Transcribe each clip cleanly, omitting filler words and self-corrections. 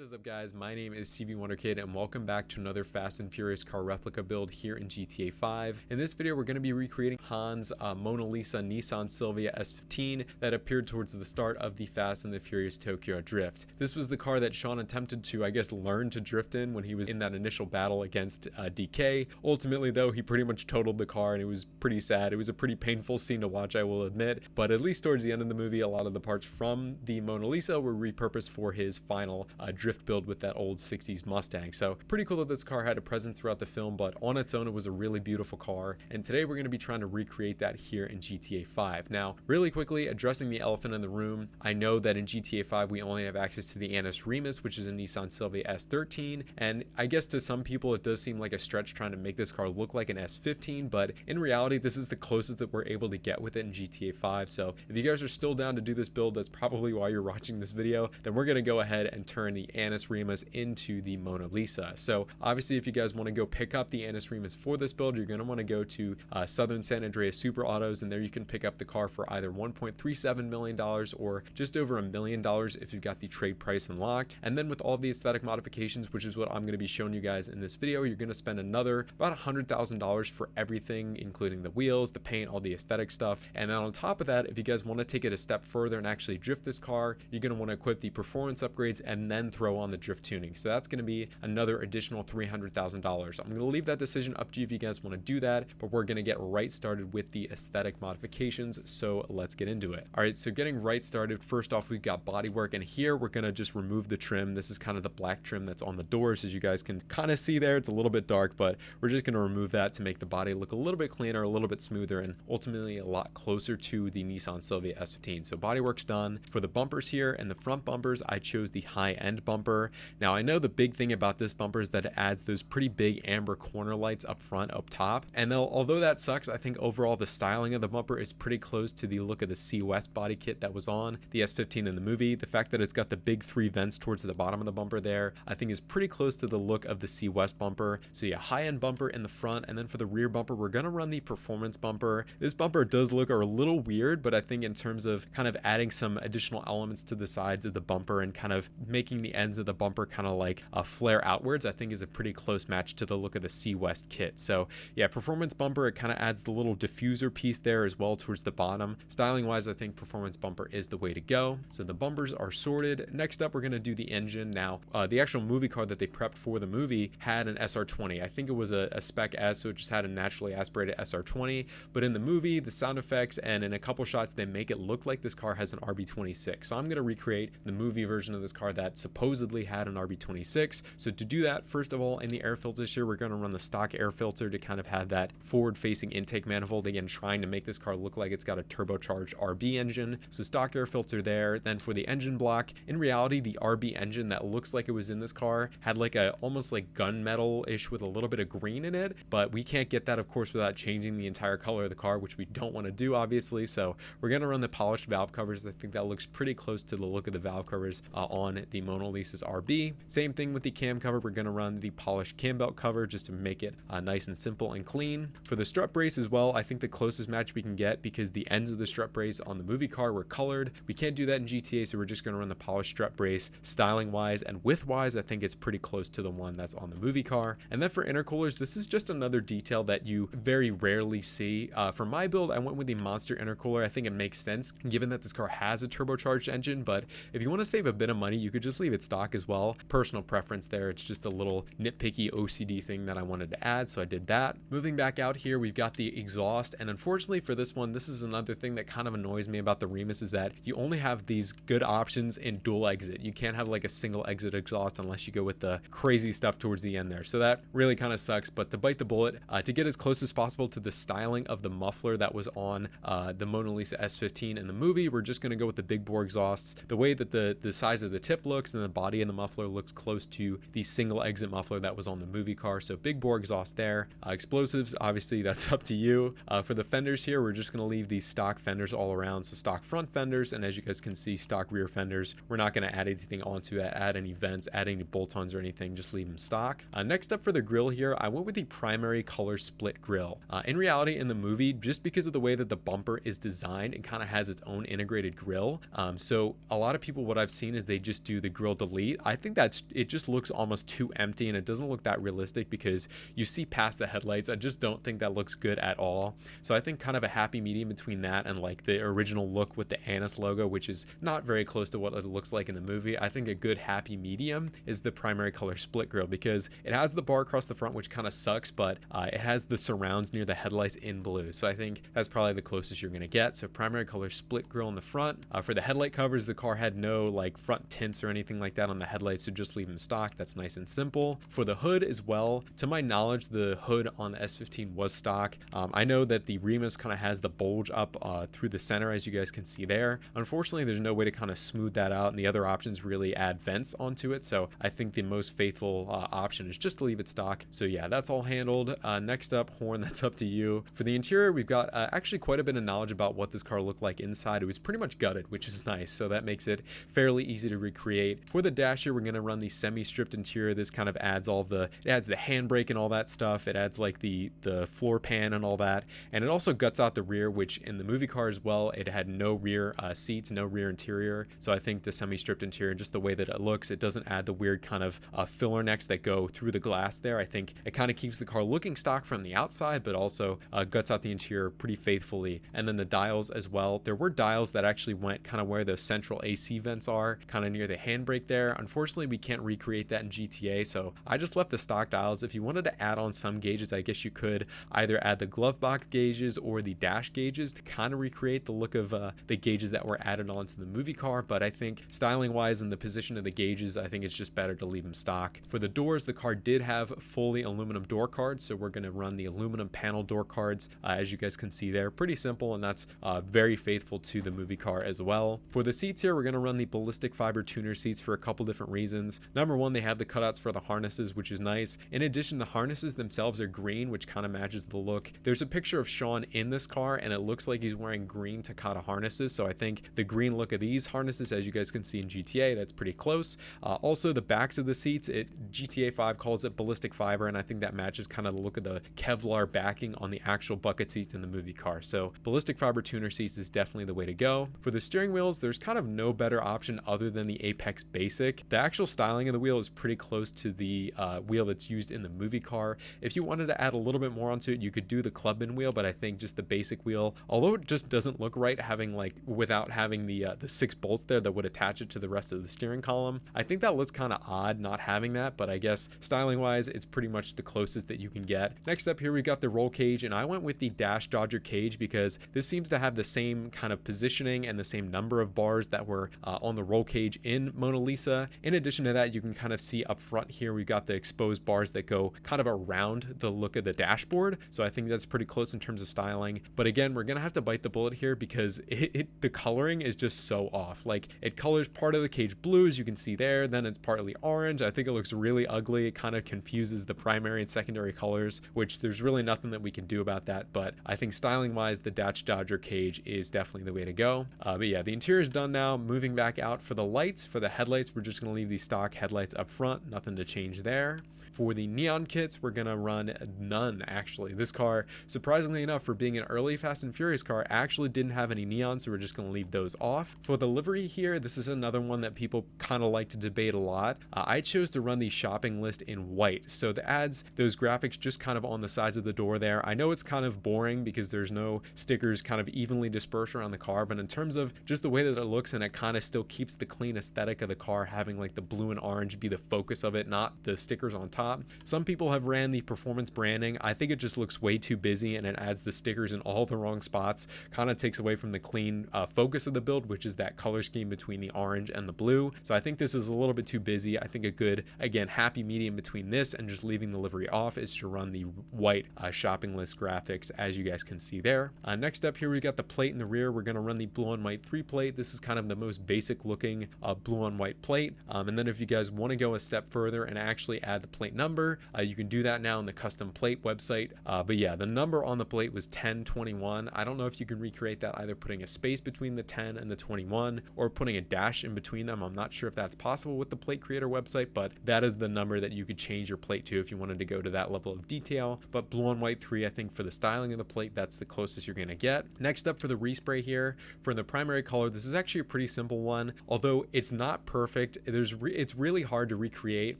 is up, guys? My name is StevieWunderKid and welcome back to another Fast and Furious car replica build here in GTA 5. In this video we're going to be recreating Han's Mona Lisa Nissan Silvia S15 that appeared towards the start of the Fast and the Furious Tokyo Drift. This was the car that Sean attempted to, I guess, learn to drift in when he was in that initial battle against DK. Ultimately though, he pretty much totaled the car and it was pretty sad. It was a pretty painful scene to watch, I will admit, but at least towards the end of the movie a lot of the parts from the Mona Lisa were repurposed for his final drift build with that old 60s Mustang. So pretty cool that this car had a presence throughout the film, but on its own it was a really beautiful car, and today we're going to be trying to recreate that here in GTA 5. Now really quickly, addressing the elephant in the room, I know that in GTA 5 we only have access to the Remus, which is a Nissan Silvia S13, and I guess to some people it does seem like a stretch trying to make this car look like an S15, but in reality this is the closest that we're able to get with it in GTA 5. So if you guys are still down to do this build, that's probably why you're watching this video, then we're going to go ahead and turn the Remus into the Mona Lisa. So obviously if you guys want to go pick up the Remus for this build, you're going to want to go to Southern San Andreas Super Autos, and there you can pick up the car for either $1.37 million or just over $1 million if you've got the trade price unlocked. And then with all the aesthetic modifications, which is what I'm going to be showing you guys in this video, you're going to spend another about $100,000 for everything, including the wheels, the paint, all the aesthetic stuff. And then on top of that, if you guys want to take it a step further and actually drift this car, you're going to want to equip the performance upgrades and then throw on the drift tuning. So that's going to be another additional $300,000. I'm going to leave that decision up to you if you guys want to do that, but we're going to get right started with the aesthetic modifications. So let's get into it. All right, so getting right started, first off, we've got bodywork, and here we're going to just remove the trim. This is kind of the black trim that's on the doors, as you guys can kind of see there. It's a little bit dark, but we're just going to remove that to make the body look a little bit cleaner, a little bit smoother, and ultimately a lot closer to the Nissan Silvia S15. So bodywork's done. For the bumpers here and the front bumpers, I chose the high-end bumper. Now I know the big thing about this bumper is that it adds those pretty big amber corner lights up front, up top, and although that sucks, I think overall the styling of the bumper is pretty close to the look of the C West body kit that was on the S15 in the movie. The fact that it's got the big 3 vents towards the bottom of the bumper there, I think is pretty close to the look of the C West bumper. So yeah, high-end bumper in the front, and then for the rear bumper we're gonna run the performance bumper. This bumper does look a little weird, but I think in terms of kind of adding some additional elements to the sides of the bumper and kind of making the ends of the bumper kind of like a flare outwards, I think is a pretty close match to the look of the C West kit. So yeah, performance bumper, it kind of adds the little diffuser piece there as well towards the bottom. Styling wise, I think performance bumper is the way to go. So the bumpers are sorted. Next up, we're going to do the engine. Now the actual movie car that they prepped for the movie had an SR20. I think it was a Spec-S, so it just had a naturally aspirated SR20, but in the movie, the sound effects and in a couple shots they make it look like this car has an RB26. So I'm going to recreate the movie version of this car that supposedly had an RB26. So to do that, first of all, in the air filters here, we're going to run the stock air filter to kind of have that forward facing intake manifold, again trying to make this car look like it's got a turbocharged RB engine. So stock air filter there. Then for the engine block, in reality the RB engine that looks like it was in this car had like a almost like gunmetal ish with a little bit of green in it, but we can't get that of course without changing the entire color of the car, which we don't want to do obviously. So we're going to run the polished valve covers. I think that looks pretty close to the look of the valve covers on the Mona Lisa's RB. Same thing with the cam cover, we're going to run the polished cam belt cover just to make it nice and simple and clean. For the strut brace as well, I think the closest match we can get, because the ends of the strut brace on the movie car were colored, we can't do that in GTA, so we're just going to run the polished strut brace. Styling wise and width wise, I think it's pretty close to the one that's on the movie car. And then for intercoolers, this is just another detail that you very rarely see. For my build, I went with the monster intercooler. I think it makes sense given that this car has a turbocharged engine, but if you want to save a bit of money, you could just leave it stock as well. Personal preference there. It's just a little nitpicky OCD thing that I wanted to add, so I did that. Moving back out here, we've got the exhaust, and unfortunately for this one, this is another thing that kind of annoys me about the Remus, is that you only have these good options in dual exit. You can't have like a single exit exhaust unless you go with the crazy stuff towards the end there. So that really kind of sucks, but to bite the bullet, to get as close as possible to the styling of the muffler that was on the Mona Lisa S15 in the movie, we're just going to go with the big bore exhausts. The way that the size of the tip looks and the body in the muffler looks close to the single exit muffler that was on the movie car. So big bore exhaust there. Explosives, obviously that's up to you. For the fenders here, we're just going to leave these stock fenders all around. So stock front fenders, and as you guys can see, stock rear fenders. We're not going to add anything onto it, add any vents, add any bolt-ons or anything, just leave them stock. Next up for the grille here, I went with the primary color split grille. In reality, in the movie, just because of the way that the bumper is designed, it kind of has its own integrated grille. So a lot of people, what I've seen is they just do the grille delete, I think that's, it just looks almost too empty and it doesn't look that realistic because you see past the headlights. I just don't think that looks good at all. So I think kind of a happy medium between that and like the original look with the Annis logo, which is not very close to what it looks like in the movie. I think a good happy medium is the primary color split grille, because it has the bar across the front, which kind of sucks, but it has the surrounds near the headlights in blue. So I think that's probably the closest you're going to get. So primary color split grille in the front. For the headlight covers, the car had no like front tints or anything like that on the headlights, so just leave them stock. That's nice and simple. For the hood as well, to my knowledge, the hood on the S15 was stock. I know that the Remus kind of has the bulge up through the center, as you guys can see there. Unfortunately, there's no way to kind of smooth that out, and the other options really add vents onto it. So I think the most faithful option is just to leave it stock. So yeah, that's all handled. Next up, horn, that's up to you. For the interior, we've got actually quite a bit of knowledge about what this car looked like inside. It was pretty much gutted, which is nice. So that makes it fairly easy to recreate. For the dash here, we're going to run the semi-stripped interior. This kind of adds all the, it adds the handbrake and all that stuff. It adds like the floor pan and all that. And it also guts out the rear, which in the movie car as well, it had no rear seats, no rear interior. So I think the semi-stripped interior, just the way that it looks, it doesn't add the weird kind of filler necks that go through the glass there. I think it kind of keeps the car looking stock from the outside, but also guts out the interior pretty faithfully. And then the dials as well. There were dials that actually went kind of where the central AC vents are, kind of near the handbrake there. Unfortunately, we can't recreate that in GTA, so I just left the stock dials. If you wanted to add on some gauges, I guess you could either add the glove box gauges or the dash gauges to kind of recreate the look of the gauges that were added onto the movie car. But I think styling wise and the position of the gauges, I think it's just better to leave them stock. For the doors, the car did have fully aluminum door cards, so we're going to run the aluminum panel door cards, as you guys can see there. Pretty simple, and that's very faithful to the movie car as well. For the seats here, we're going to run the ballistic fiber tuner seats for a couple different reasons. Number one, they have the cutouts for the harnesses, which is nice. In addition, the harnesses themselves are green, which kind of matches the look. There's a picture of Sean in this car, and it looks like he's wearing green Takata harnesses, so I think the green look of these harnesses, as you guys can see in GTA, that's pretty close. Also, the backs of the seats, GTA 5 calls it ballistic fiber, and I think that matches kind of the look of the Kevlar backing on the actual bucket seats in the movie car. So ballistic fiber tuner seats is definitely the way to go. For the steering wheels, there's kind of no better option other than the Apex Basic. The actual styling of the wheel is pretty close to the wheel that's used in the movie car. If you wanted to add a little bit more onto it, you could do the Clubman wheel, but I think just the basic wheel, although it just doesn't look right having like without having the 6 bolts there that would attach it to the rest of the steering column, I think that looks kind of odd not having that, but I guess styling wise it's pretty much the closest that you can get. Next up here we got the roll cage, and I went with the Dash Dodger cage because this seems to have the same kind of positioning and the same number of bars that were on the roll cage in Mona Lisa. In addition to that, you can kind of see up front here we've got the exposed bars that go kind of around the look of the dashboard, so I think that's pretty close in terms of styling. But again, we're gonna have to bite the bullet here because the coloring is just so off. Like, it colors part of the cage blue, as you can see there, then it's partly orange. I think it looks really ugly. It kind of confuses the primary and secondary colors, which there's really nothing that we can do about that. But I think styling wise, the Dash Dodger cage is definitely the way to go. But yeah, the interior is done now. Moving back out for the lights. For the headlights, we're just going to leave the stock headlights up front, nothing to change there. For the neon kits, we're going to run none, actually. This car, surprisingly enough, for being an early Fast and Furious car, actually didn't have any neon, so we're just going to leave those off. For the livery here, this is another one that people kind of like to debate a lot. I chose to run the shopping list in white, so the adds those graphics just kind of on the sides of the door there. I know it's kind of boring because there's no stickers kind of evenly dispersed around the car, but in terms of just the way that it looks, and it kind of still keeps the clean aesthetic of the car, having like the blue and orange be the focus of it, not the stickers on top. Some people have ran the performance branding. I think it just looks way too busy, and it adds the stickers in all the wrong spots, kind of takes away from the clean focus of the build, which is that color scheme between the orange and the blue. So I think this is a little bit too busy. I think a good, again, happy medium between this and just leaving the livery off is to run the white shopping list graphics, as you guys can see there. Next up here, we got the plate in the rear. We're going to run the blue on white 3 plate. This is kind of the most basic looking blue on white plate. And then if you guys want to go a step further and actually add the plate number, you can do that now in the custom plate website. But yeah, the number on the plate was 1021. I don't know if you can recreate that either putting a space between the 10 and the 21 or putting a dash in between them. I'm not sure if that's possible with the plate creator website, but that is the number that you could change your plate to if you wanted to go to that level of detail. But blue on white 3, I think for the styling of the plate, that's the closest you're going to get. Next up for the respray here, for the primary color, this is actually a pretty simple one. Although it's not perfect, perfect. It's really hard to recreate.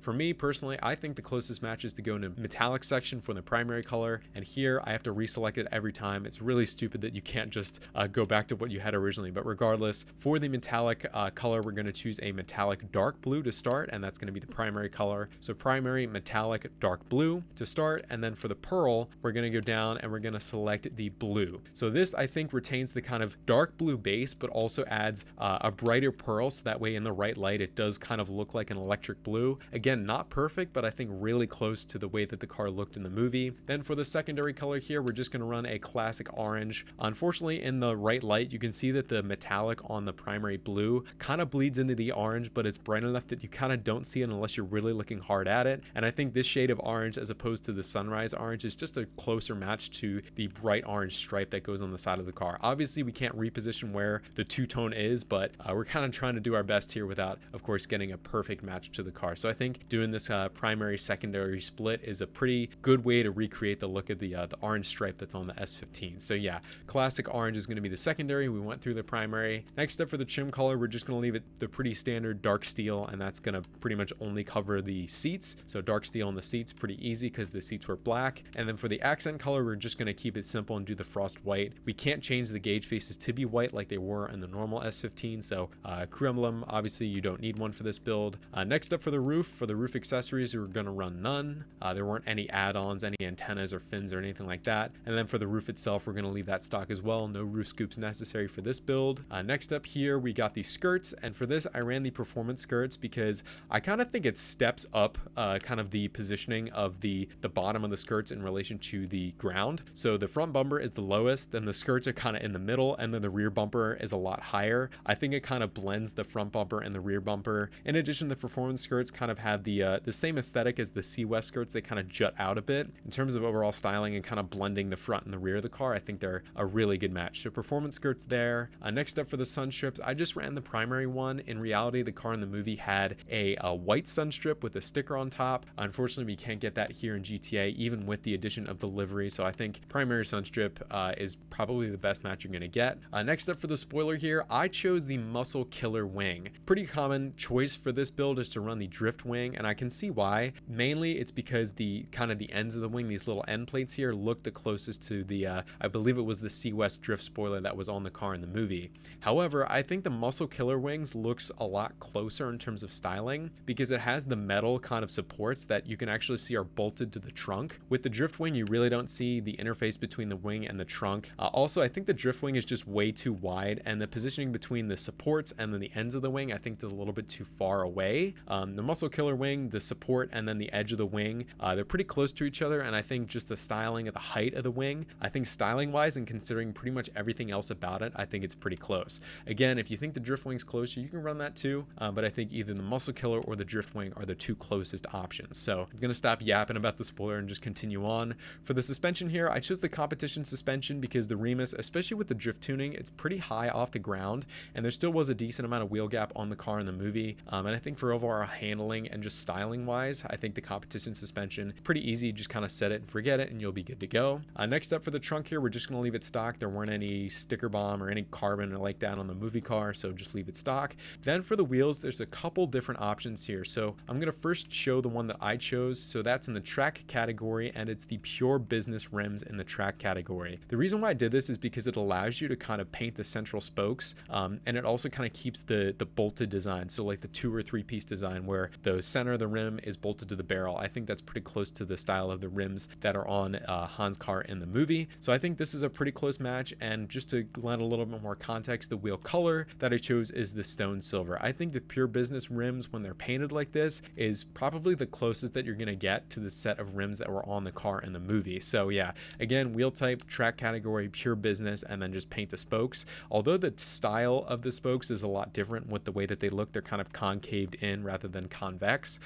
For me personally, I think the closest match is to go into metallic section for the primary color, and here I have to reselect it every time. It's really stupid that you can't just go back to what you had originally, but regardless, for the metallic color, we're going to choose a metallic dark blue to start, and that's going to be the primary color. So primary metallic dark blue to start, and then for the pearl, we're going to go down and we're going to select the blue. So this, I think, retains the kind of dark blue base, but also adds a brighter pearl, so that way in the right light it does kind of look like an electric blue. Again, not perfect, but I think really close to the way that the car looked in the movie. Then for the secondary color here, we're just going to run a classic orange. Unfortunately, in the right light, you can see that the metallic on the primary blue kind of bleeds into the orange, but it's bright enough that you kind of don't see it unless you're really looking hard at it. And I think this shade of orange, as opposed to the sunrise orange, is just a closer match to the bright orange stripe that goes on the side of the car. Obviously, we can't reposition where the two-tone is, but we're kind of trying to do our best here without, of course, getting a perfect match to the car. So I think doing this primary secondary split is a pretty good way to recreate the look of the orange stripe that's on the S15. So yeah, classic orange is going to be the secondary. We went through the primary. Next up for the trim color, we're just going to leave it the pretty standard dark steel, and that's going to pretty much only cover the seats. So dark steel on the seats, pretty easy because the seats were black. And then for the accent color, we're just going to keep it simple and do the frost white. We can't change the gauge faces to be white like they were in the normal S15. So crew emblem, obviously you don't need one for this build. Next up for the roof accessories, we're going to run none. There weren't any add-ons, any antennas or fins or anything like that. And then for the roof itself, we're going to leave that stock as well. No roof scoops necessary for this build. Next up here, we got the skirts. And for this, I ran the performance skirts because I kind of think it steps up kind of the positioning of the bottom of the skirts in relation to the ground. So the front bumper is the lowest, then the skirts are kind of in the middle, and then the rear bumper is a lot higher. I think it kind of blends the front bumper and the rear bumper. In addition, the performance skirts kind of have the same aesthetic as the Sea West skirts. They kind of jut out a bit in terms of overall styling and kind of blending the front and the rear of the car. I think they're a really good match. So performance skirts there. Next up for the sun strips, I just ran the primary one. In reality, the car in the movie had a white sun strip with a sticker on top. Unfortunately, we can't get that here in GTA, even with the addition of the livery. So I think primary sun strip is probably the best match you're going to get. Next up for the spoiler here, I chose the Muscle Killer wing. Pretty common choice for this build is to run the drift wing, and I can see why. Mainly it's because the kind of the ends of the wing, these little end plates here, look the closest to the I believe it was the Sea West drift spoiler that was on the car in the movie. However, I think the Muscle Killer wings looks a lot closer in terms of styling because it has the metal kind of supports that you can actually see are bolted to the trunk. With the drift wing, you really don't see the interface between the wing and the trunk. Also, I think the drift wing is just way too wide, and the positioning between the supports and then the ends of the wing, I think, is a little bit too far away. The Muscle Killer wing, the support, and then the edge of the wing, they're pretty close to each other, and I think just the styling of the height of the wing, I think styling wise and considering pretty much everything else about it, I think it's pretty close. Again, if you think the drift wing's closer, you can run that too, but I think either the Muscle Killer or the drift wing are the two closest options. So I'm gonna stop yapping about the spoiler and just continue on. For the suspension here, I chose the competition suspension because the Remus, especially with the drift tuning, it's pretty high off the ground, and there still was a decent amount of wheel gap on the car in the movie. And I think for overall handling and just styling wise, I think the competition suspension, pretty easy, just kind of set it and forget it and you'll be good to go. Next up for the trunk here, we're just gonna leave it stock. There weren't any sticker bomb or any carbon or like that on the movie car, so just leave it stock. Then for the wheels, there's a couple different options here. So I'm gonna first show the one that I chose. So that's in the track category, and it's the pure business rims in the track category. The reason why I did this is because it allows you to kind of paint the central spokes, and it also kind of keeps the bolted design. So like the 2 or 3 piece design where the center of the rim is bolted to the barrel. I think that's pretty close to the style of the rims that are on Han's car in the movie. So I think this is a pretty close match. And just to lend a little bit more context, the wheel color that I chose is the stone silver. I think the pure business rims, when they're painted like this, is probably the closest that you're going to get to the set of rims that were on the car in the movie. So yeah, again, wheel type, track category, pure business, and then just paint the spokes. Although the style of the spokes is a lot different with the way that they look, they're kind of concaved in rather than convex.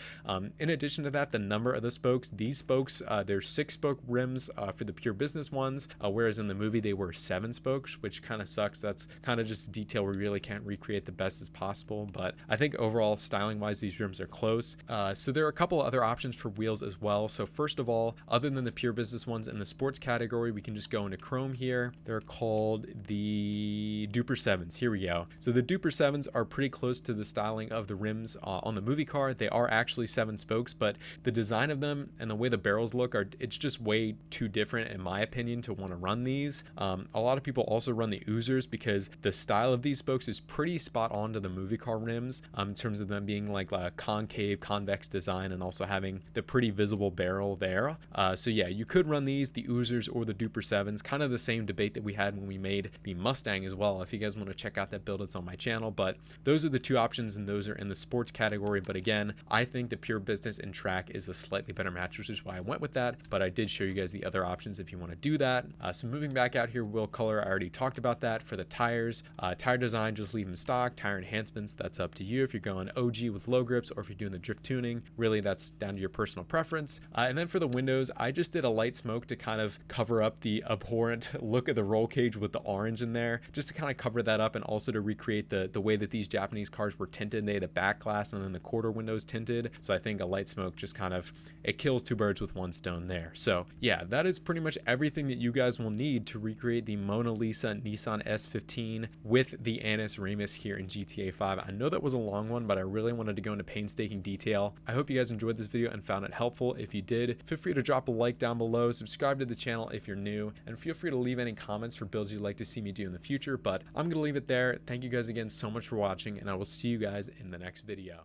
In addition to that, the number of the spokes, these spokes, there's 6 spoke rims for the pure business ones, whereas in the movie they were 7 spokes, which kind of sucks. That's kind of just a detail we really can't recreate the best as possible, but I think overall styling wise these rims are close. So there are a couple other options for wheels as well. So first of all, other than the pure business ones in the sports category, we can just go into chrome here. They're called the Duper 7s. Here we go. So the Duper 7s are pretty close to the style styling of the rims on the movie car. They are actually 7 spokes, but the design of them and the way the barrels look it's just way too different in my opinion to want to run these. A lot of people also run the oozers because the style of these spokes is pretty spot on to the movie car rims, in terms of them being like a concave convex design and also having the pretty visible barrel there. So yeah, you could run these, the oozers or the Duper 7s, kind of the same debate that we had when we made the Mustang as well. If you guys want to check out that build, it's on my channel. But those are the 2 options, and those are in the sports category. But again, I think the pure business and track is a slightly better match, which is why I went with that. But I did show you guys the other options if you want to do that. So moving back out here, wheel color, I already talked about that. For the tires, tire design, just leave them stock. Tire enhancements, that's up to you if you're going OG with low grips or if you're doing the drift tuning. Really, that's down to your personal preference. And then for the windows, I just did a light smoke to kind of cover up the abhorrent look of the roll cage with the orange in there, just to kind of cover that up, and also to recreate the way that these Japanese cars were tinted. They had a back glass and then the quarter windows tinted. So I think a light smoke just kind of, it kills 2 birds with 1 stone there. So yeah, that is pretty much everything that you guys will need to recreate the Mona Lisa Nissan S15 with the Annis Remus here in GTA 5. I know that was a long one, but I really wanted to go into painstaking detail. I hope you guys enjoyed this video and found it helpful. If you did, feel free to drop a like down below, subscribe to the channel if you're new, and feel free to leave any comments for builds you'd like to see me do in the future. But I'm going to leave it there. Thank you guys again so much for watching, and I will see you guys in the next video.